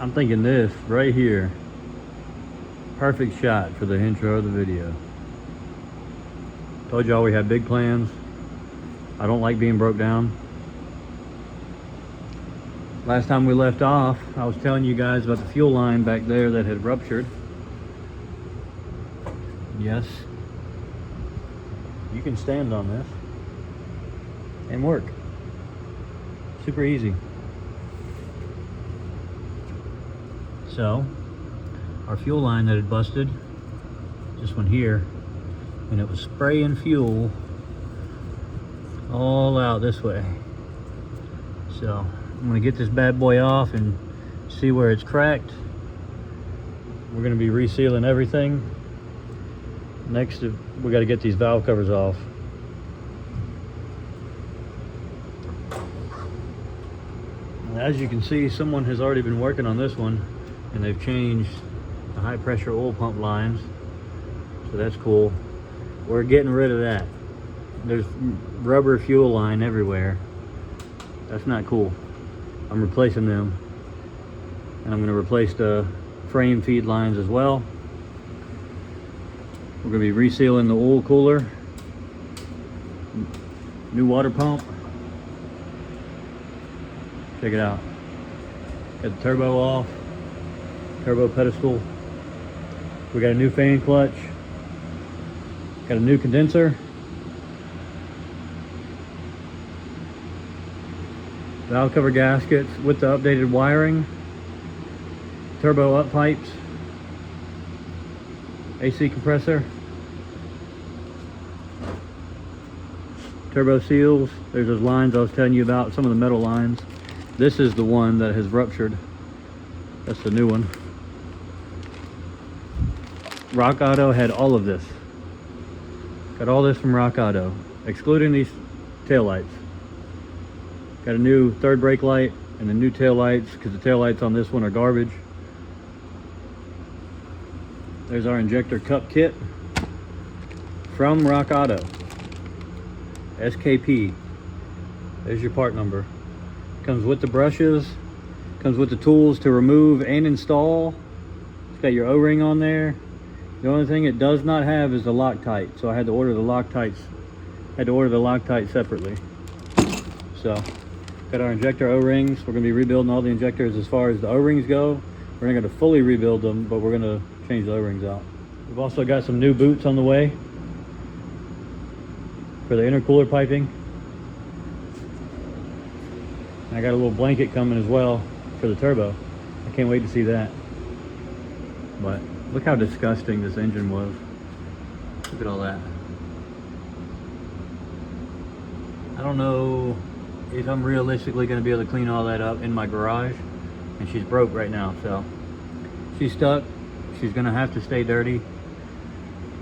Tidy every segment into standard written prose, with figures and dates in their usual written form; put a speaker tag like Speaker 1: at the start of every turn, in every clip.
Speaker 1: I'm thinking this right here, perfect shot for the intro of the video. Told y'all we had big plans. I don't like being broke down. Last time we left off, I was telling you guys about the fuel line back there that had ruptured. Yes, you can stand on this and work. Super easy. So, our fuel line that had busted, this one here, and it was spraying fuel all out this way. So, I'm gonna get this bad boy off and see where it's cracked. We're gonna be resealing everything. Next, we gotta get these valve covers off. As you can see, someone has already been working on this one, and they've changed the high pressure oil pump lines, so that's cool. We're getting rid of that. There's rubber fuel line everywhere. That's not cool. I'm replacing them, and I'm going to replace the frame feed lines as well. We're going to be resealing the oil cooler, new water pump. Check it out. Got the turbo off, turbo pedestal. We got a new fan clutch. Got a new condenser. Valve cover gaskets with the updated wiring. Turbo up pipes. AC compressor. Turbo seals. There's those lines I was telling you about, some of the metal lines. This is the one that has ruptured. That's the new one. Rock Auto had all of this. Got all this from Rock Auto, excluding these taillights. Got a new third brake light and the new tail lights, because the tail lights on this one are garbage. There's our injector cup kit from Rock Auto. SKP. There's your part number. Comes with the brushes, comes with the tools to remove and install. It's got your O-ring on there. The only thing it does not have is the Loctite, so I had to order the Loctites. Separately. So, got our injector O-rings. We're going to be rebuilding all the injectors as far as the O-rings go. We're not going to fully rebuild them, but we're going to change the O-rings out. We've also got some new boots on the way for the intercooler piping. And I got a little blanket coming as well for the turbo. I can't wait to see that. But look how disgusting this engine was. Look at all that. I don't know if I'm realistically going to be able to clean all that up in my garage. And she's broke right now, so she's stuck. She's going to have to stay dirty.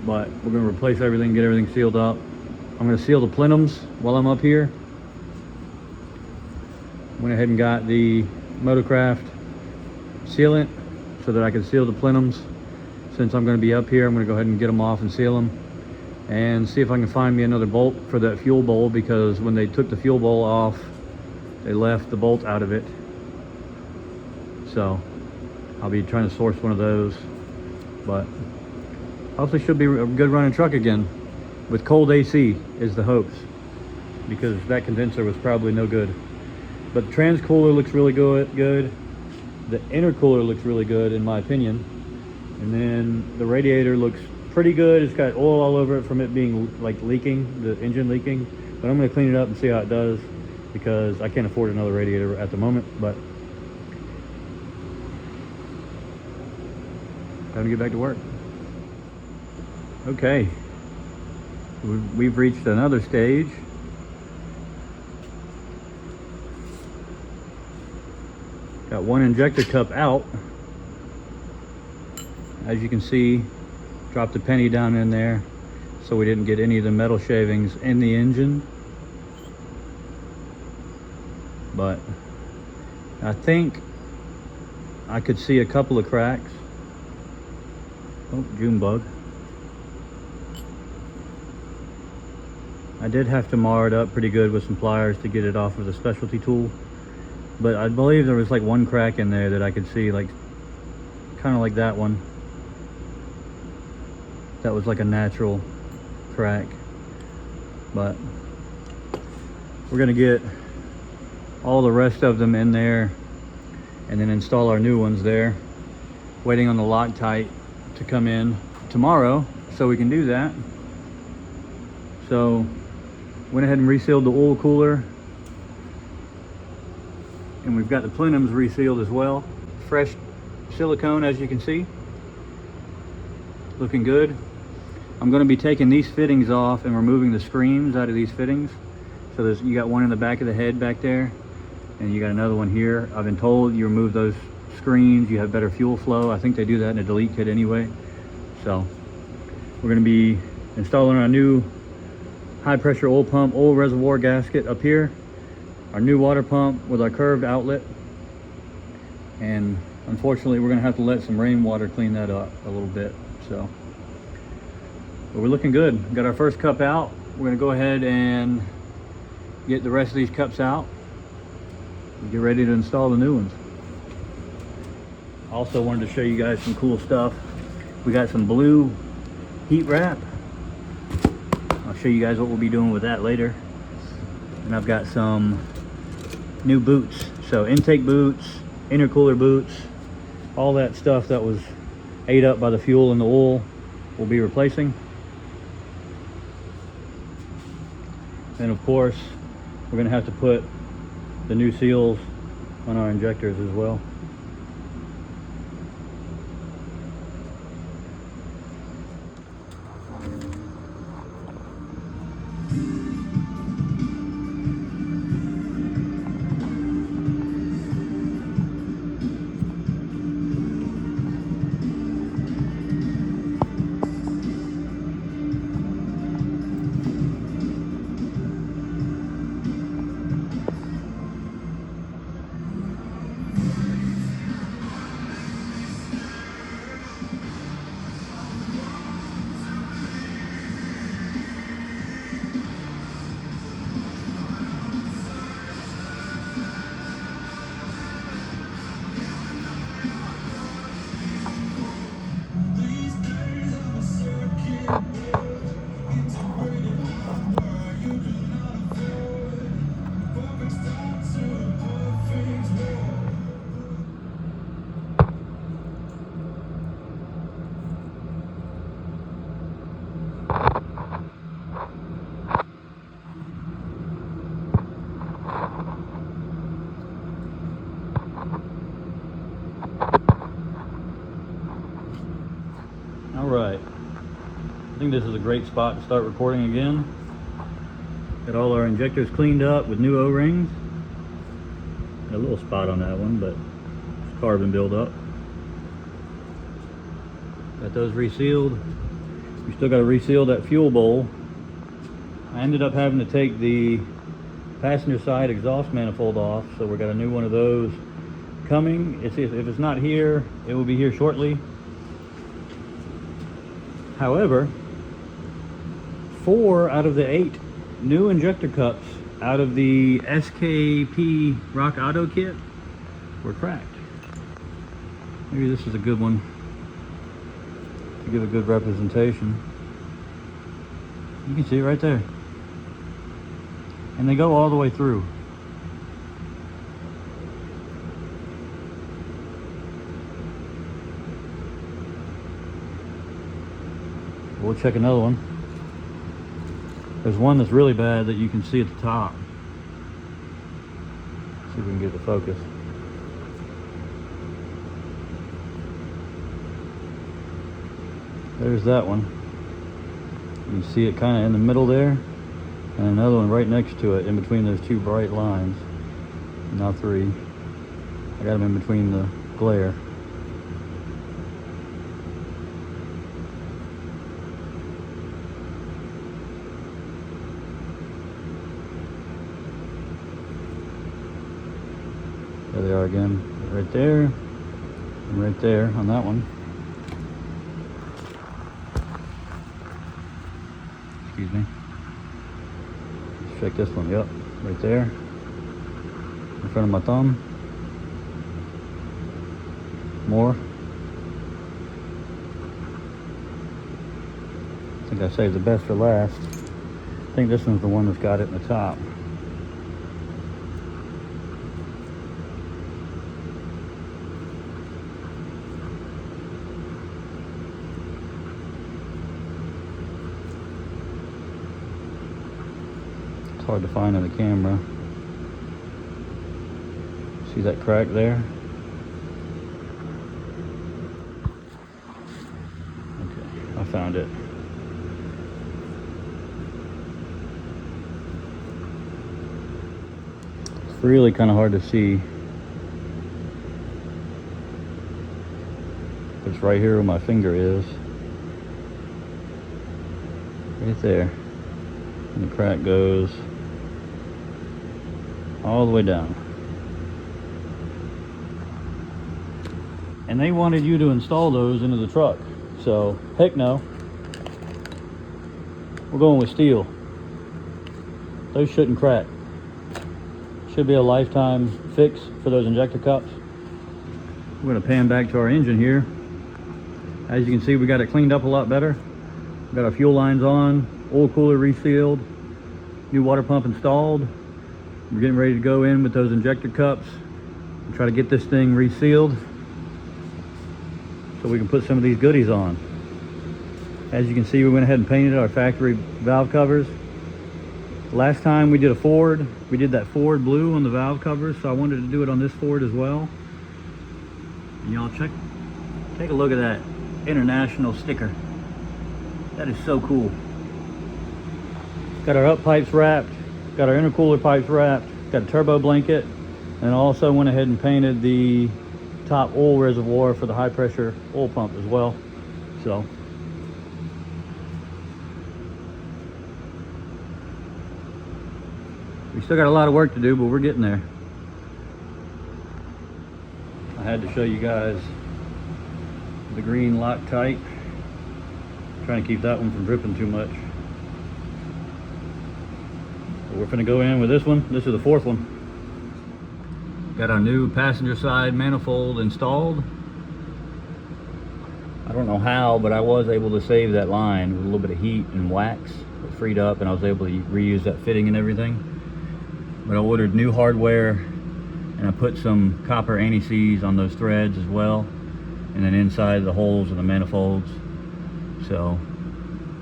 Speaker 1: But we're going to replace everything, get everything sealed up. I'm going to seal the plenums while I'm up here. Went ahead and got the Motorcraft sealant so that I can seal the plenums. Since I'm going to be up here, I'm going to go ahead and get them off and seal them. And see if I can find me another bolt for that fuel bowl, because when they took the fuel bowl off, they left the bolt out of it. So I'll be trying to source one of those. But hopefully should be a good running truck again. With cold AC is the hopes, because that condenser was probably no good. But the transcooler looks really good. The intercooler looks really good in my opinion. And then the radiator looks pretty good. It's got oil all over it from it being like leaking, the engine leaking. But I'm gonna clean it up and see how it does, because I can't afford another radiator at the moment. But time to get back to work. Okay, we've reached another stage. Got one injector cup out. As you can see, dropped a penny down in there so we didn't get any of the metal shavings in the engine. But I think I could see a couple of cracks. Oh, June bug. I did have to mar it up pretty good with some pliers to get it off of the specialty tool. but I believe there was like one crack in there that I could see, like kind of like that one. That was like a natural crack. But we're gonna get all the rest of them in there and then install our new ones there. Waiting on the Loctite to come in tomorrow so we can do that. So went ahead and resealed the oil cooler, and we've got the plenums resealed as well. Fresh silicone, as you can see, looking good. I'm going to be taking these fittings off and removing the screens out of these fittings. So you got one in the back of the head back there, and you got another one here. I've been told you remove those screens, you have better fuel flow. I think they do that in a delete kit anyway. So we're going to be installing our new high pressure oil pump, oil reservoir gasket up here, our new water pump with our curved outlet, and unfortunately we're going to have to let some rainwater clean that up a little bit. So, but we're looking good. Got our first cup out. We're going to go ahead and get the rest of these cups out and get ready to install the new ones. Also wanted to show you guys some cool stuff. We got some blue heat wrap. I'll show you guys what we'll be doing with that later. And I've got some new boots. So intake boots, intercooler boots, all that stuff that was ate up by the fuel and the oil we'll be replacing. And of course, we're gonna have to put the new seals on our injectors as well. Alright, I think this is a great spot to start recording again. Got all our injectors cleaned up with new O-rings. A little spot on that one, but it's carbon buildup. Got those resealed. We still got to reseal that fuel bowl. I ended up having to take the passenger side exhaust manifold off, so we got a new one of those coming. If it's not here, it will be here shortly. However, 4 out of the 8 new injector cups out of the SKP Rock Auto kit were cracked. Maybe this is a good one to give a good representation. You can see it right there. And they go all the way through. We'll check another one. There's one that's really bad that you can see at the top. See if we can get the focus. There's that one. You see it kind of in the middle there, and another one right next to it in between those 2 bright lines. Now 3. I got them in between the glare. There they are again, right there, and right there on that one. Excuse me. Let's check this one, yep, right there, in front of my thumb. more. I think I saved the best for last. I think this one's the one that's got it in the top. It's hard to find on the camera. See that crack there? Okay, I found it. It's really kind of hard to see. But it's right here where my finger is. Right there. And the crack goes all the way down. And they wanted you to install those into the truck. So, heck no. We're going with steel. Those shouldn't crack. Should be a lifetime fix for those injector cups. We're going to pan back to our engine here. As you can see, we got it cleaned up a lot better. We got our fuel lines on, oil cooler resealed, new water pump installed. We're getting ready to go in with those injector cups and try to get this thing resealed so we can put some of these goodies on. As you can see, we went ahead and painted our factory valve covers. Last time we did a Ford, we did that Ford blue on the valve covers, so I wanted to do it on this Ford as well. And y'all take a look at that international sticker. That is so cool. Got our up pipes wrapped, got our intercooler pipes wrapped, got a turbo blanket, and also went ahead and painted the top oil reservoir for the high pressure oil pump as well. So we still got a lot of work to do, but we're getting there. I had to show you guys the green Loctite. Trying to keep that one from dripping too much. But we're gonna go in with this one. This is the fourth one. Got our new passenger side manifold installed. I don't know how, but I was able to save that line with a little bit of heat and wax. It freed up and I was able to reuse that fitting and everything. But I ordered new hardware and I put some copper anti-seize on those threads as well. And then inside the holes of the manifolds. So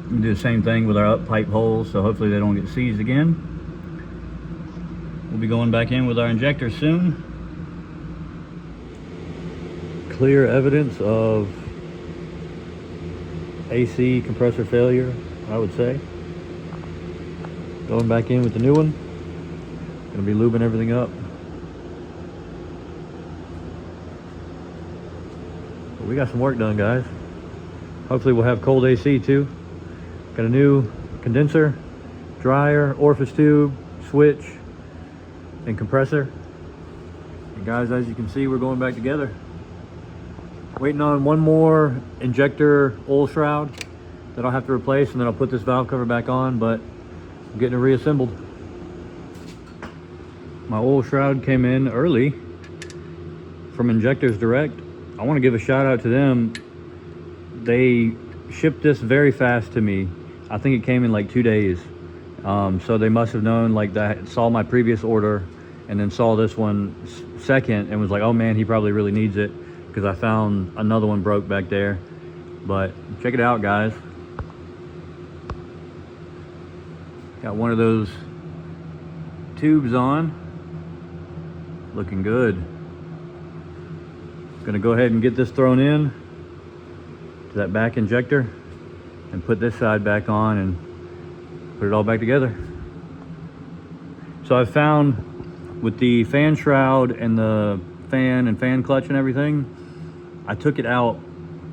Speaker 1: we do the same thing with our up pipe holes, so hopefully they don't get seized again. We'll be going back in with our injector soon. Clear evidence of AC compressor failure, I would say. Going back in with the new one. Gonna be lubing everything up. But we got some work done, guys. Hopefully we'll have cold AC too. Got a new condenser, dryer, orifice tube, switch, and compressor. And guys, as you can see, we're going back together. Waiting on one more injector oil shroud that I'll have to replace, and then I'll put this valve cover back on, but I'm getting it reassembled. My oil shroud came in early from Injectors Direct. I want to give a shout out to them. They shipped this very fast to me. I think it came in like 2 days. So they must have known, like, that saw my previous order and then saw this one second and was like, oh man, he probably really needs it, because I found another one broke back there. But check it out, guys. Got one of those tubes on, looking good. Gonna go ahead and get this thrown in to that back injector and put this side back on and put it all back together. So I found with the fan shroud and the fan and fan clutch and everything, I took it out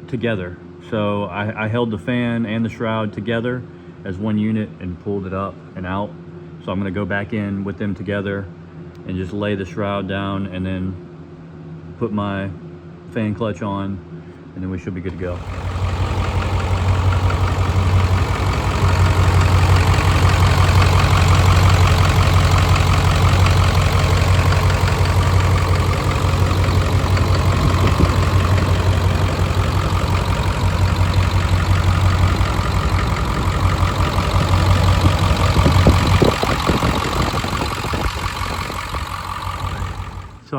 Speaker 1: together. So I held the fan and the shroud together as one unit and pulled it up and out. So I'm gonna go back in with them together and just lay the shroud down and then put my fan clutch on, and then we should be good to go.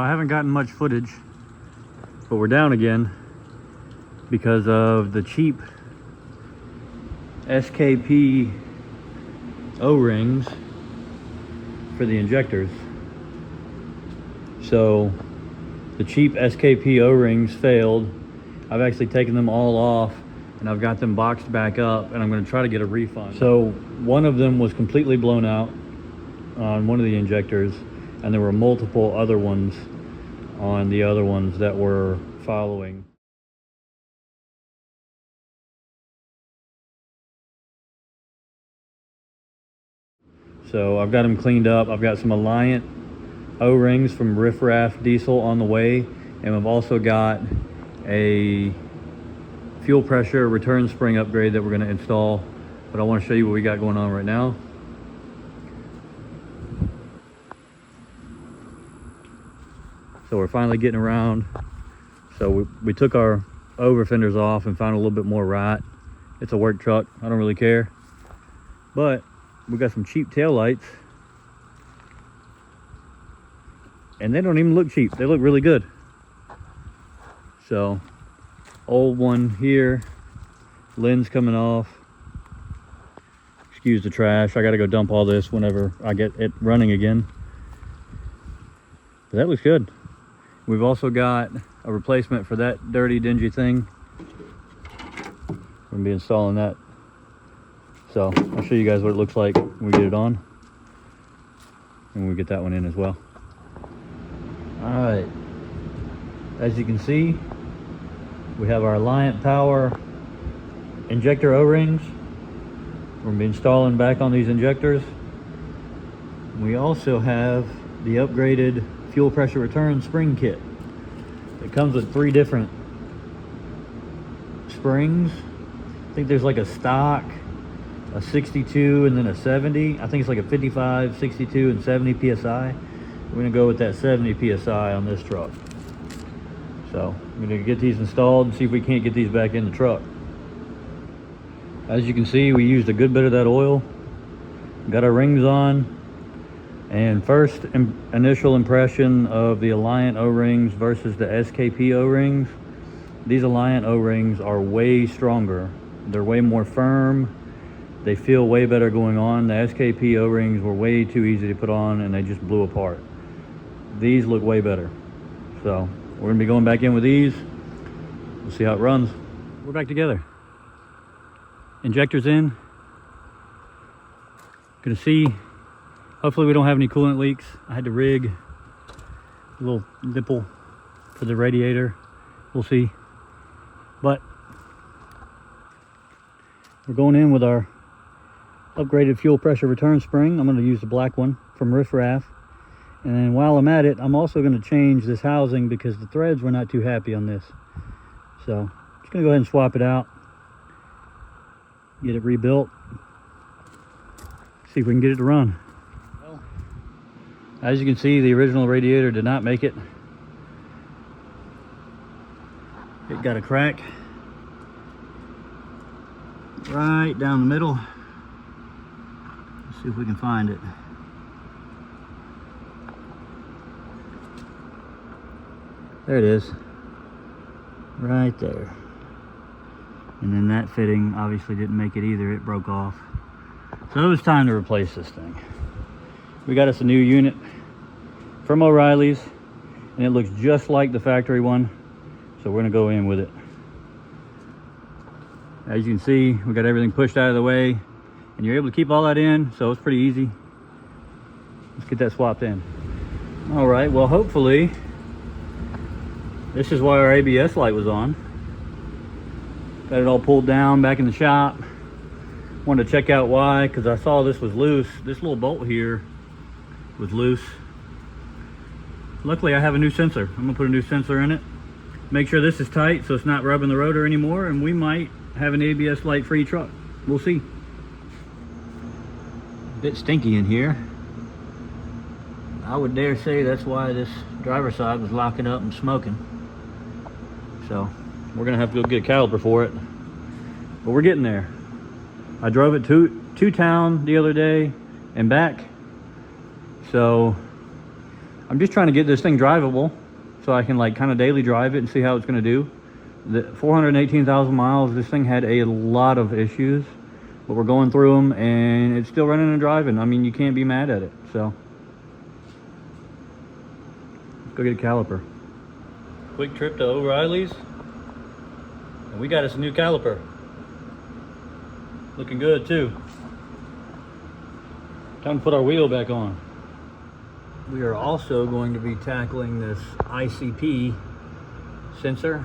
Speaker 1: I haven't gotten much footage, but we're down again because of the cheap SKP O-rings for the injectors. So the cheap SKP O-rings failed. I've actually taken them all off and I've got them boxed back up, and I'm going to try to get a refund. So one of them was completely blown out on one of the injectors, and there were multiple other ones on the other ones that were following. So I've got them cleaned up. I've got some Alliant O-rings from Riff Raff Diesel on the way, and we've also got a fuel pressure return spring upgrade that we're going to install, but I want to show you what we got going on right now. So we're finally getting around. So we took our over fenders off and found a little bit more rot. It's a work truck, I don't really care, but we got some cheap tail lights, and they don't even look cheap. They look really good. So old one here, lens coming off. Excuse the trash, I gotta go dump all this whenever I get it running again. But that looks good. We've also got a replacement for that dirty, dingy thing. We're gonna be installing that. So I'll show you guys what it looks like when we get it on, and when we get that one in as well. All right, as you can see, we have our Alliant Power injector O-rings. We're gonna be installing back on these injectors. We also have the upgraded fuel pressure return spring kit. It comes with 3 different springs. I think there's like a stock, a 62, and then a 70. I think it's like a 55, 62, and 70 PSI. We're gonna go with that 70 PSI on this truck. So I'm gonna get these installed and see if we can't get these back in the truck. As you can see, we used a good bit of that oil. Got our rings on. And first initial impression of the Alliant O-rings versus the SKP O-rings. These Alliant O-rings are way stronger. They're way more firm. They feel way better going on. The SKP O-rings were way too easy to put on, and they just blew apart. These look way better. So we're gonna be going back in with these. We'll see how it runs. We're back together. Injectors in. Gonna see. Hopefully we don't have any coolant leaks. I had to rig a little nipple for the radiator. We'll see. But we're going in with our upgraded fuel pressure return spring. I'm going to use the black one from Riff Raff. And then while I'm at it, I'm also going to change this housing because the threads were not too happy on this. So I'm just going to go ahead and swap it out, get it rebuilt, see if we can get it to run. Well, as you can see, the original radiator did not make it. It got a crack right down the middle. Let's see if we can find it. There it is, right there. And then that fitting obviously didn't make it either. It broke off. So it was time to replace this thing. We got us a new unit from O'Reilly's, and it looks just like the factory one. So we're gonna go in with it. As you can see, we got everything pushed out of the way, and you're able to keep all that in, so it's pretty easy. Let's get that swapped in. All right, well, hopefully, this is why our ABS light was on. Got it all pulled down back in the shop. Wanted to check out why, because I saw this was loose. This little bolt here was loose. Luckily, I have a new sensor. I'm gonna put a new sensor in it. Make sure this is tight so it's not rubbing the rotor anymore, and we might have an ABS light free truck. We'll see. A bit stinky in here. I would dare say that's why this driver's side was locking up and smoking. So we're gonna have to go get a caliper for it, but we're getting there. I drove it to town the other day and back, so I'm just trying to get this thing drivable so I can like kind of daily drive it and see how it's going to do. The 418,000 miles, this thing had a lot of issues, but we're going through them and it's still running and driving. I mean, you can't be mad at it. So let's go get a caliper. Quick trip to O'Reilly's, and we got us a new caliper. Looking good too. Time to put our wheel back on. We are also going to be tackling this ICP sensor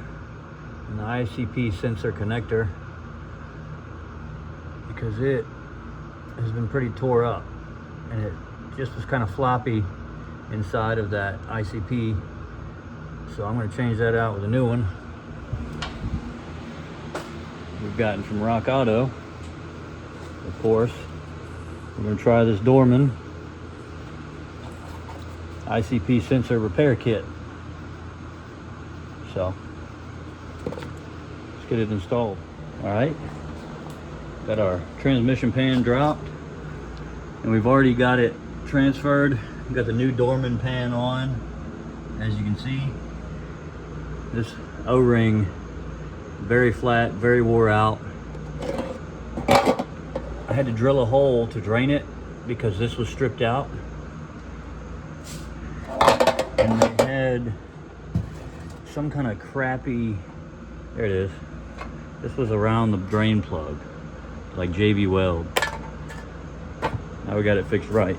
Speaker 1: and the ICP sensor connector, because it has been pretty tore up and it just was kind of floppy inside of that ICP. So I'm going to change that out with a new one. We've gotten from Rock Auto, of course. We're going to try this Dorman ICP sensor repair kit. So let's get it installed. All right, got our transmission pan dropped and we've already got it transferred. We've got the new Dorman pan on, as you can see. This O-ring, very flat, very wore out. I had to drill a hole to drain it because this was stripped out. And they had some kind of crappy, there it is. This was around the drain plug, like JB Weld. Now we got it fixed right.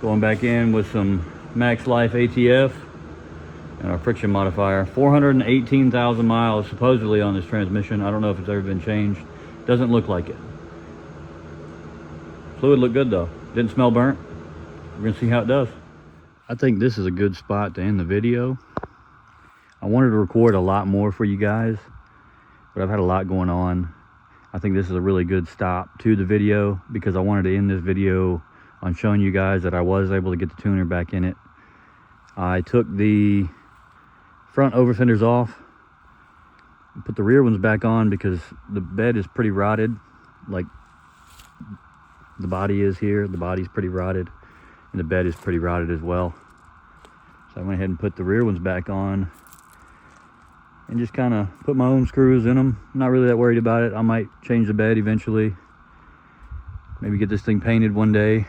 Speaker 1: Going back in with some Max Life ATF and our friction modifier. 418,000 miles supposedly on this transmission. I don't know if it's ever been changed. Doesn't look like it. Fluid looked good though. Didn't smell burnt. We're gonna see how it does. I think this is a good spot to end the video. I wanted to record a lot more for you guys, but I've had a lot going on. I think this is a really good stop to the video because I wanted to end this video on showing you guys that I was able to get the tuner back in it. I took the front over fenders off, put the rear ones back on because the bed is pretty rotted, like the body is here. The body's pretty rotted and the bed is pretty rotted as well. So I went ahead and put the rear ones back on and just kind of put my own screws in them. I'm not really that worried about it. I might change the bed eventually, maybe get this thing painted one day.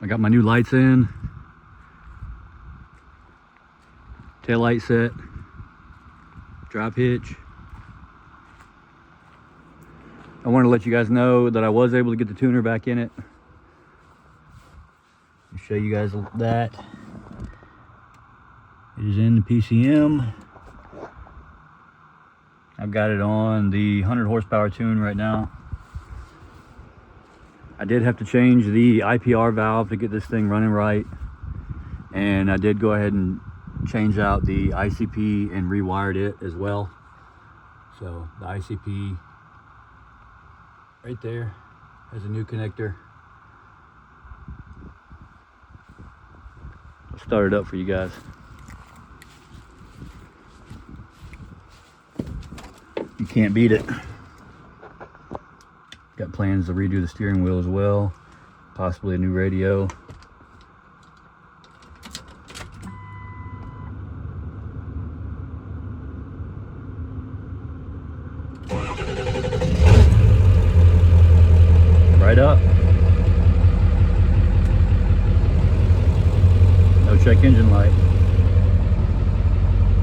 Speaker 1: I got my new lights in, tail light set, drop hitch. I want to let you guys know that I was able to get the tuner back in it. I'll show you guys that. It is in the PCM. I've got it on the 100 horsepower tune right now. I did have to change the IPR valve to get this thing running right. And I did go ahead and change out the ICP and rewired it as well. So the ICP right there has a new connector. I'll start it up for you guys. You can't beat it. Got plans to redo the steering wheel as well, possibly a new radio. Right up. No check engine light.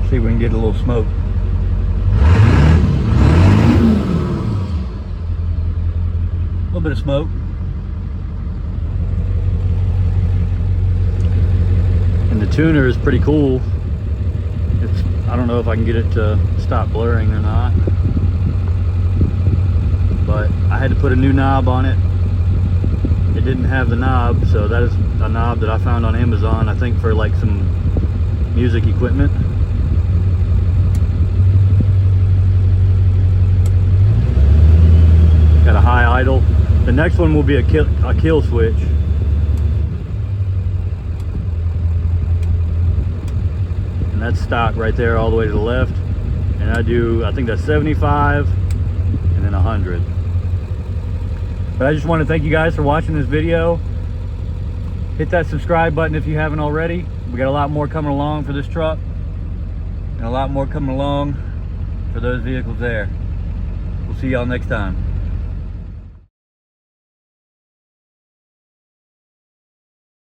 Speaker 1: See if we can get a little smoke. A little bit of smoke. And the tuner is pretty cool. I don't know if I can get it to stop blurring or not, but I had to put a new knob on it. It didn't have the knob, so that is a knob that I found on Amazon, I think for like some music equipment. Got a high idle. The next one will be a kill switch. And that's stock right there all the way to the left. And I think that's 75 and then 100. But I just want to thank you guys for watching this video. Hit that subscribe button if you haven't already. We got a lot more coming along for this truck, and a lot more coming along for those vehicles there. We'll see y'all next time.